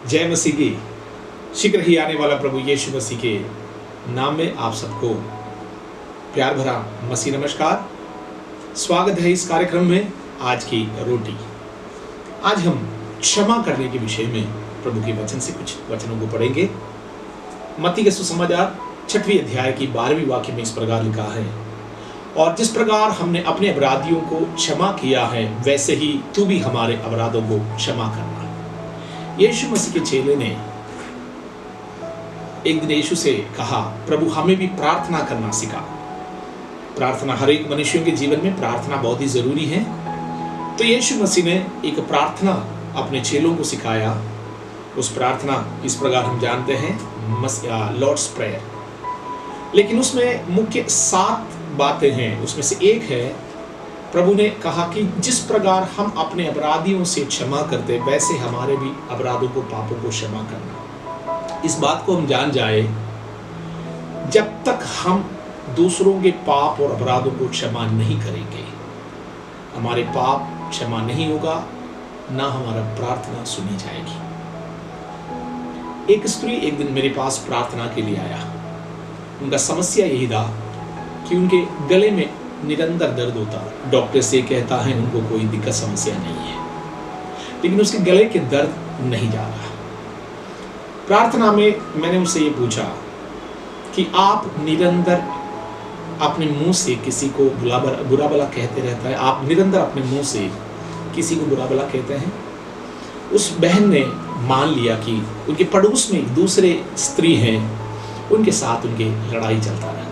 जय मसीह की। शीघ्र ही आने वाला प्रभु यीशु मसीह के नाम में आप सबको प्यार भरा मसीह नमस्कार। स्वागत है इस कार्यक्रम में। आज की रोटी, आज हम क्षमा करने के विषय में प्रभु के वचन से कुछ वचनों को पढ़ेंगे। मत्ती के सुसमाचार 6वें अध्याय की 12वीं वाक्य में इस प्रकार लिखा है, और जिस प्रकार हमने अपने अपराधियों को क्षमा किया है वैसे ही तू भी हमारे अपराधों को क्षमा करना। यीशु मसीह के चेले ने एक दिन यीशु से कहा, प्रभु हमें भी प्रार्थना करना सिखा। प्रार्थना हर एक मनुष्यों के जीवन में प्रार्थना बहुत ही जरूरी है। तो यीशु मसीह ने एक प्रार्थना अपने चेलों को सिखाया। उस प्रार्थना इस प्रकार हम जानते हैं, लॉर्ड्स प्रेयर। लेकिन उसमें मुख्य 7 बातें हैं। उसमें से एक है, प्रभु ने कहा कि जिस प्रकार हम अपने अपराधियों से क्षमा करते वैसे हमारे भी अपराधों को, पापों को क्षमा करना। इस बात को हम जान जाए, जब तक हम दूसरों के पाप और अपराधों को क्षमा नहीं करेंगे, हमारे पाप क्षमा नहीं होगा, ना हमारा प्रार्थना सुनी जाएगी। एक स्त्री एक दिन मेरे पास प्रार्थना के लिए आया। उनका समस्या यही था कि उनके गले में निरंतर दर्द होता। डॉक्टर से कहता है उनको कोई दिक्कत समस्या नहीं है, लेकिन उसके गले के दर्द नहीं जा रहा। प्रार्थना में मैंने उनसे ये पूछा कि आप निरंतर अपने मुंह से किसी को बुरा भला कहते रहता है, आप निरंतर अपने मुंह से किसी को बुरा भला कहते हैं। उस बहन ने मान लिया कि उनके पड़ोस में दूसरे स्त्री हैं, उनके साथ उनके लड़ाई चलता रहता है।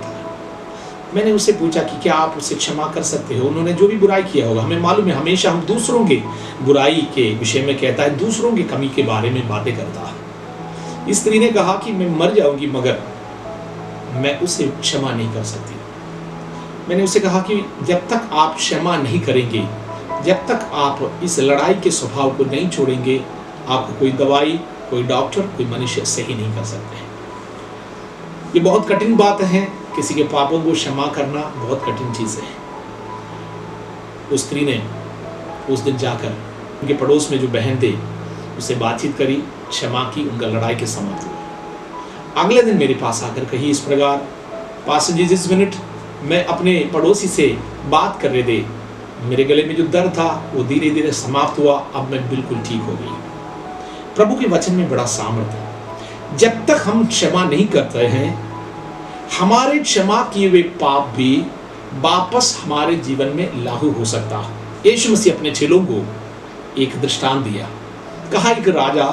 मैंने उससे पूछा कि क्या आप उसे क्षमा कर सकते हो? उन्होंने जो भी बुराई किया होगा, हमें मालूम है हमेशा हम दूसरों के बुराई के विषय में कहता है, दूसरों की कमी के बारे में बातें करता है। इस स्त्री ने कहा कि मैं मर जाऊंगी मगर मैं उसे क्षमा नहीं कर सकती। मैंने उसे कहा कि जब तक आप क्षमा नहीं करेंगे, जब तक आप इस लड़ाई के स्वभाव को नहीं छोड़ेंगे, आपको कोई दवाई, कोई डॉक्टर, कोई मनुष्य सही नहीं कर सकते। ये बहुत कठिन बात है। किसी के पापों को क्षमा करना बहुत कठिन चीज है। उस स्त्री ने उस दिन जाकर उनके पड़ोस में जो बहन थे उससे बातचीत करी, क्षमा की, उनका लड़ाई के समाप्त हुआ। अगले दिन मेरे पास आकर कही इस प्रकार, पास्टर जी जिस मिनट मैं अपने पड़ोसी से बात कर रहे थे, मेरे गले में जो दर्द था वो धीरे धीरे समाप्त हुआ। अब मैं बिल्कुल ठीक हो गई। प्रभु के वचन में बड़ा सामर्थ्य है। जब तक हम क्षमा नहीं करते हैं, हमारे क्षमा किए हुए पाप भी वापस हमारे जीवन में लागू हो सकता है। यीशु मसीह अपने चेलों को एक दृष्टांत दिया। कहा एक राजा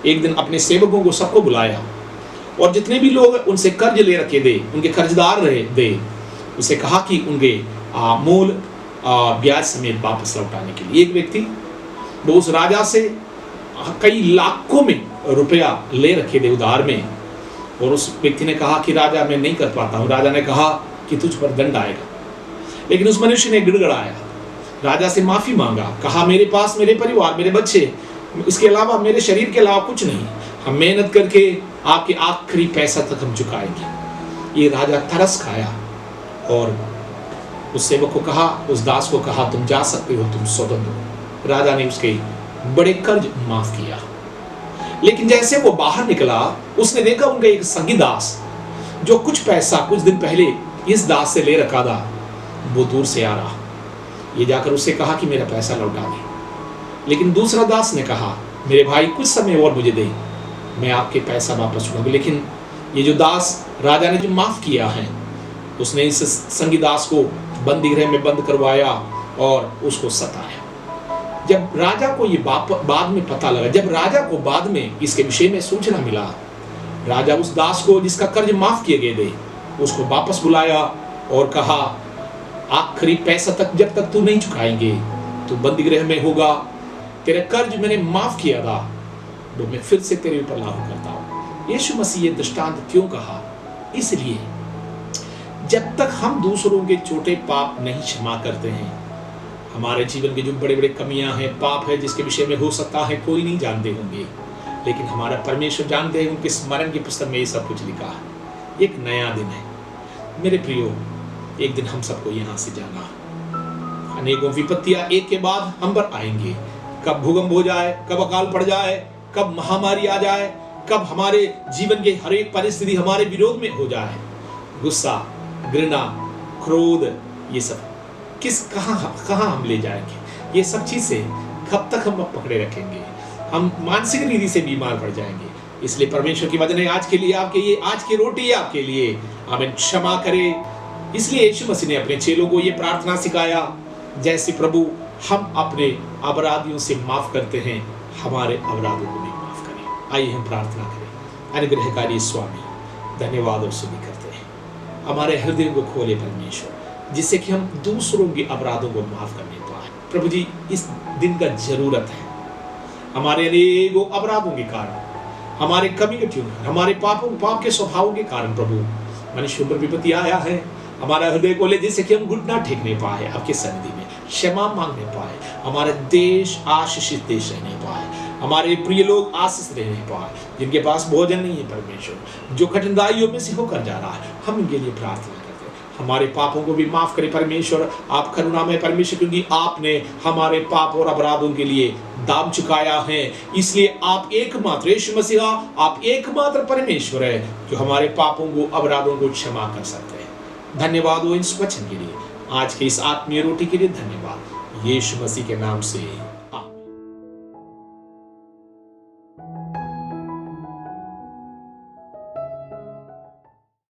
एक दिन अपने सेवकों को सबको बुलाया, और जितने भी लोग उनसे कर्ज ले रखे थे, उनके कर्जदार रहे थे, उसे कहा कि उनके मूल ब्याज समेत वापस लौटाने के लिए। एक व्यक्ति वो उस राजा से कई लाखों में रुपया ले रखे थे उधार में, और उस व्यक्ति ने कहा कि राजा मैं नहीं कर पाता हूँ। राजा ने कहा कि तुझ पर दंड आएगा। लेकिन उस मनुष्य ने गिड़गड़ाया, राजा से माफी मांगा, कहा मेरे पास मेरे परिवार, मेरे बच्चे, इसके अलावा मेरे शरीर के अलावा कुछ नहीं, हम मेहनत करके आपके आखिरी पैसा तक हम चुकाएंगे। ये राजा तरस खाया और उस सेवक को कहा, उस दास को कहा, तुम जा सकते हो, तुम स्वतंत्र हो। राजा ने उसके बड़े कर्ज माफ किया। लेकिन जैसे वो बाहर निकला, उसने देखा उनका एक संगी दास जो कुछ पैसा कुछ दिन पहले इस दास से ले रखा था, वो दूर से आ रहा। ये जाकर उससे कहा कि मेरा पैसा लौटा दे। लेकिन दूसरा दास ने कहा, मेरे भाई कुछ समय और मुझे दे, मैं आपके पैसा वापस छुड़ाऊंगा। लेकिन ये जो दास राजा ने जो माफ किया है, उसने इस संगी दास को बंदी गृह में बंद करवाया और उसको सताया। जब राजा को ये बाद में पता लगा, जब राजा को बाद में इसके विषय में सूचना मिला, राजा उस दास को जिसका कर्ज माफ किए गए थे उसको वापस बुलाया और कहा, आखिरी पैसा तक जब तक तू नहीं चुकाएंगे तू बंदी गृह में होगा। तेरा कर्ज मैंने माफ किया था, वो मैं फिर से तेरे ऊपर लागू करता हूँ। यीशु मसीह ये दृष्टांत क्यों कहा? इसलिए जब तक हम दूसरों के छोटे पाप नहीं क्षमा करते हैं, हमारे जीवन की जो बड़े बड़े कमियां हैं, पाप है, जिसके विषय में हो सकता है कोई नहीं जानते होंगे, लेकिन हमारा परमेश्वर जानते हैं। उनके स्मरण की पुस्तक में ये सब कुछ लिखा है। एक नया दिन है मेरे प्रियो, एक दिन हम सबको यहाँ से जाना। अनेकों विपत्तियां एक के बाद हम पर आएंगे। कब भूकंप हो जाए, कब अकाल पड़ जाए, कब महामारी आ जाए, कब हमारे जीवन के हर एक परिस्थिति हमारे विरोध में हो जाए, गुस्सा, घृणा, क्रोध, ये सब कहां हम ले जाएंगे? ये सब चीजें कब तक हम पकड़े रखेंगे? हम मानसिक रीति से बीमार पड़ जाएंगे। इसलिए परमेश्वर की वचन है आज के लिए, आपके ये आज की रोटी है आपके लिए, आमीन, क्षमा करे। इसलिए यीशु मसीह ने अपने चेलों को ये प्रार्थना सिखाया, जैसे प्रभु हम अपने अपराधियों से माफ करते हैं, हमारे अपराधों को भी माफ करें। आइए हम प्रार्थना करें। अनुग्रहकारी स्वामी, धन्यवाद और स्तुति करते हैं, हमारे हृदय को खोले परमेश्वर, जिससे कि हम दूसरों के अपराधों को माफ करने पाए। प्रभु जी, इस दिन का जरूरत है। हमारे अनेकों अपराधों के कारण, हमारे कमी के क्यों, हमारे पाप के स्वभावों के कारण प्रभु मनुष्यों पर विपत्ति आया है। हमारा हृदय खोले, जिससे कि हम घुटना टेकने पाए, आपके सन्निधि में क्षमा मांगने पाए, हमारा देश आशीषित देश रहने पाए, हमारे प्रिय लोग आशीष रहने पाए, जिनके पास भोजन नहीं है परमेश्वर, जो कठिनाइयों में से होकर जा रहा है, हम इनके लिए प्रार्थना करते हैं। हमारे पापों को भी माफ करें परमेश्वर, आप करुणामय परमेश्वर, क्योंकि आपने हमारे पाप और अपराधों के लिए दाम चुकाया है। इसलिए आप एकमात्र यीशु मसीहा, आप एकमात्र परमेश्वर है जो हमारे पापों को, अपराधों को क्षमा कर सकते हैं। धन्यवाद हो इस वचन के लिए, आज के इस आत्मीय रोटी के लिए धन्यवाद, यीशु मसीह के नाम से।